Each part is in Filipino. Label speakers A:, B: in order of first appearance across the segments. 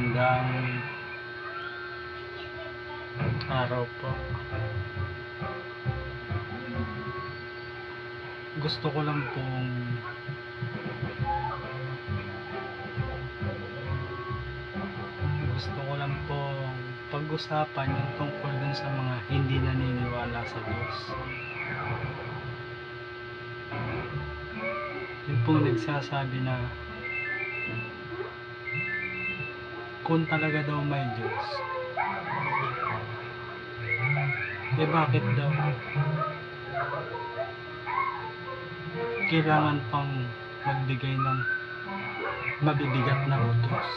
A: Magandang araw po. Gusto ko lang pong pag-usapan yung tungkol dun sa mga hindi naniniwala sa Diyos. Yun pong nagsasabi na kung talaga daw may Diyos, bakit daw kailangan pang magbigay ng mabibigat na utos?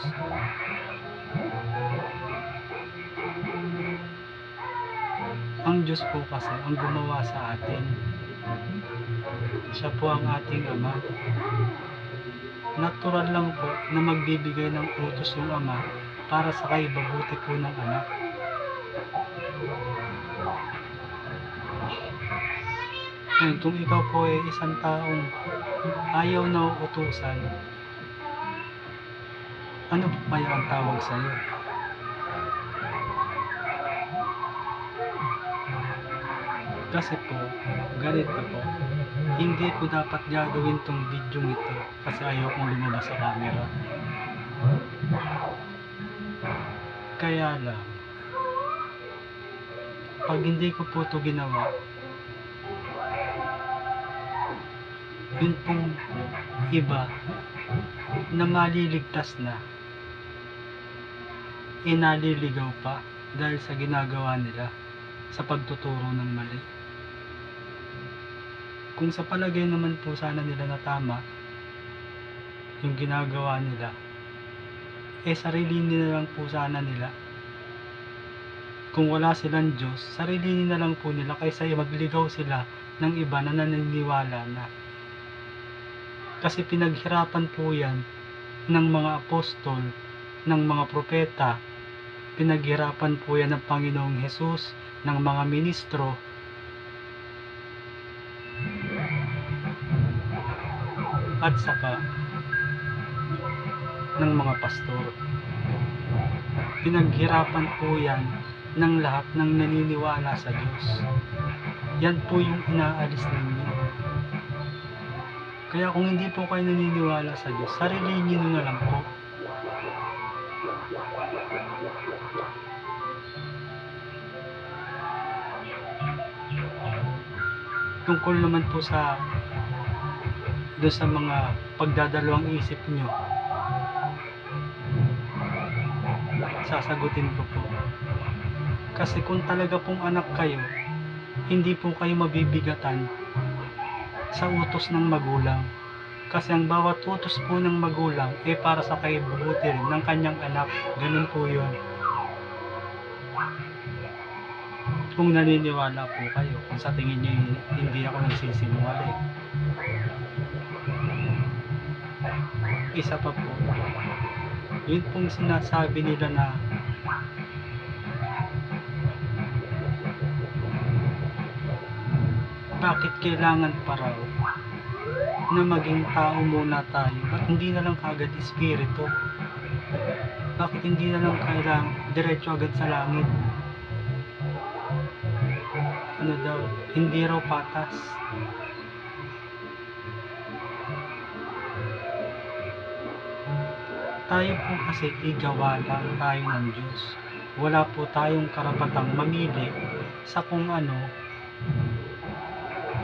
A: Ang Diyos po kasi ang gumawa sa atin. Siya po ang ating Ama. Natural lang po na magbibigay ng utos yung Ama para sa kaibabuti po ng anak. Ngayon, kung ikaw po ay isang taong ayaw na uutusan, ano po kaya ang tawag sa iyo? Kasi po, ganito po, hindi ko dapat gagawin tong video ito kasi ayaw kong lumabas sa camera. Kaya lang, pag hindi ko po ito ginawa, yun pong iba na maliligtas na, naliligaw pa dahil sa ginagawa nila sa pagtuturo ng mali. Kung sa palagay naman po sana nila na tama yung ginagawa nila, sarili nila lang po sana nila. Kung wala silang Diyos, sarili nila lang po nila kaysa magligaw sila ng iba na naniniwala na. Kasi pinaghirapan po yan ng mga apostol, ng mga propeta, pinaghirapan po yan ng Panginoong Hesus, ng mga ministro, at saka ng mga pastor. Pinaghirapan po yan ng lahat ng naniniwala sa Diyos. Yan po yung inaalis ninyo. Kaya kung hindi po kayo naniniwala sa Diyos, sarili niyo na lang po. Tungkol naman po sa doon sa mga pagdadalawang isip nyo, sasagutin ko po. Kasi kung talaga pong anak kayo, hindi po kayo mabibigatan sa utos ng magulang. Kasi ang bawat utos po ng magulang para sa kaibubuti rin ng kanyang anak. Ganun po yun. Kung naniniwala po kayo, kung sa tingin nyo hindi ako nagsisinungaling. Isa pa po, yun pong sinasabi nila na bakit kailangan pa raw na maging tao muna tayo, at hindi na lang kagad espiritu? Bakit hindi na lang kailangan diretso agad sa langit? Ano daw, hindi raw patas. Tayo po kasi igawa lang tayo ng Diyos. Wala po tayong karapatang mamili sa kung ano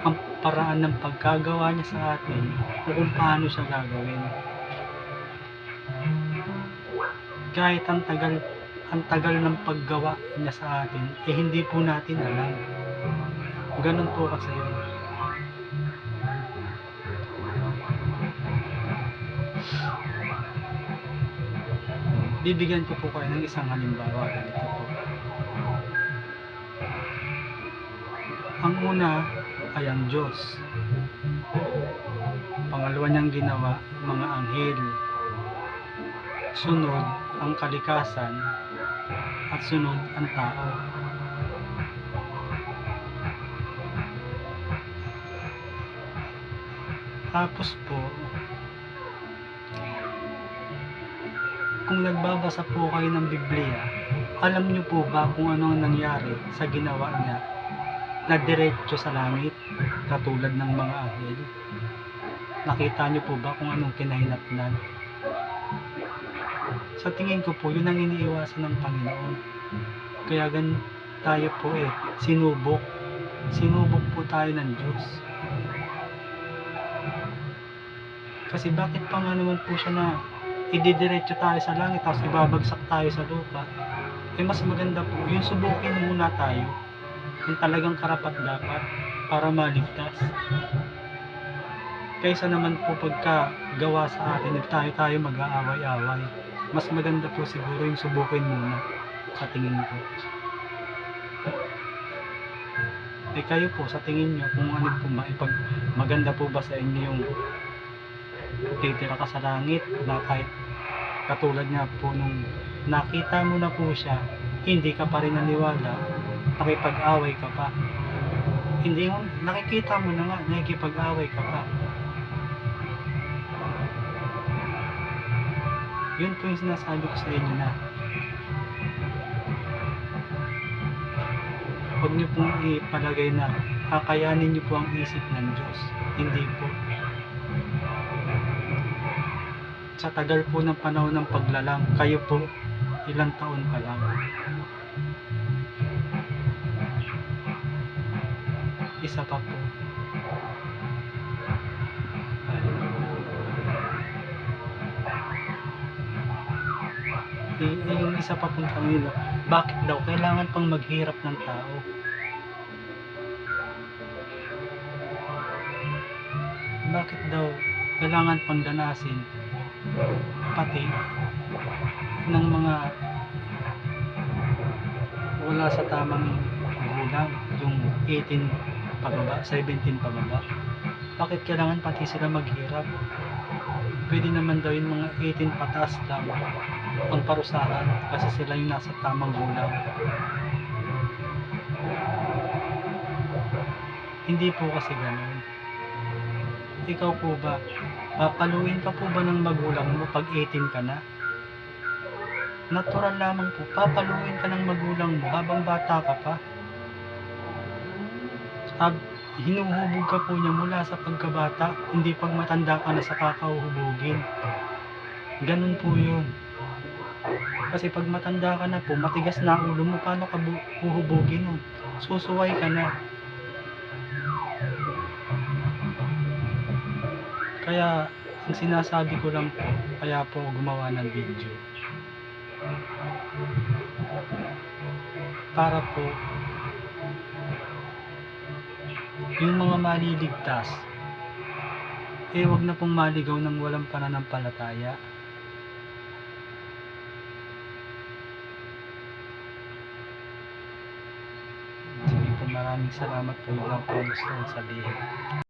A: ang paraan ng pagkagawa niya sa atin o kung paano siya gagawin. Kahit ang tagal ng paggawa niya sa atin, hindi po natin alam. Ganun po kasi yun. Bibigyan ko po kayo ng isang halimbawa. Ganito po. Ang una ay ang Diyos. Pangalawa niyang ginawa, mga anghel. Sunod, ang kalikasan. At sunod, ang tao. Tapos po, kung nagbabasa po kayo ng Biblia, alam niyo po ba kung ano ang nangyari sa ginawa niya na diretso sa langit, katulad ng mga anghel? Nakita niyo po ba kung anong kinahinatnan? Sa tingin ko po, yun ang iniiwasan ng Panginoon. Kaya tayo po sinubok. Sinubok po tayo ng Diyos. Kasi bakit pa nga naman po siya na ididiretso tayo sa langit tapos ibabagsak tayo sa lupa? Mas maganda po, yung subukin muna tayo kung talagang karapat dapat para maligtas. Kaysa naman po pagka gawa sa atin, tayo mag-aaway-away. Mas maganda po siguro yung subukin muna, sa tingin ko. Kayo po, sa tingin nyo, kung ano po maganda po ba sa inyo yung titira ka sa langit na kahit katulad nga po nung nakita mo na po siya, hindi ka pa rin naniwala, nakipag-away ka pa. Hindi mo, nakikita mo na nga, nakikipag-away ka pa. Yun po yung sinasabi ko sa inyo na huwag niyo pong ipalagay na kakayanin niyo po ang isip ng Diyos. Hindi po. Sa tagal po ng panahon ng paglalang, kayo po ilang taon pa lang. Isa pa po. Yung isa pa pong tanong, bakit daw kailangan pang maghirap ng tao? Bakit daw kailangan pang danasin pati ng mga wala sa tamang gulang, yung 18 pababa, 17 pababa? Bakit kailangan pati sila maghirap? Pwede naman daw yung mga 18 pataas lang ang parusahan kasi sila yung nasa tamang gulang. Hindi po kasi ganun. Ikaw po ba, papaluin ka po ba ng magulang mo pag 18 ka na? Natural lamang po, papaluin ka ng magulang mo habang bata ka pa. Hinuhubog ka po niya mula sa pagkabata, hindi pag matanda ka na sa kakauhubugin. Ganun po yun. Kasi pag matanda ka na po, matigas na ulo mo, paano ka huhubugin nun? Susuway ka na. Kaya, ang sinasabi ko lang po, kaya po gumawa ng video. Para po, yung mga maliligtas, wag na pong maligaw ng walang pananampalataya. Sige po, maraming salamat po. Yun lang po gusto kong sabihin.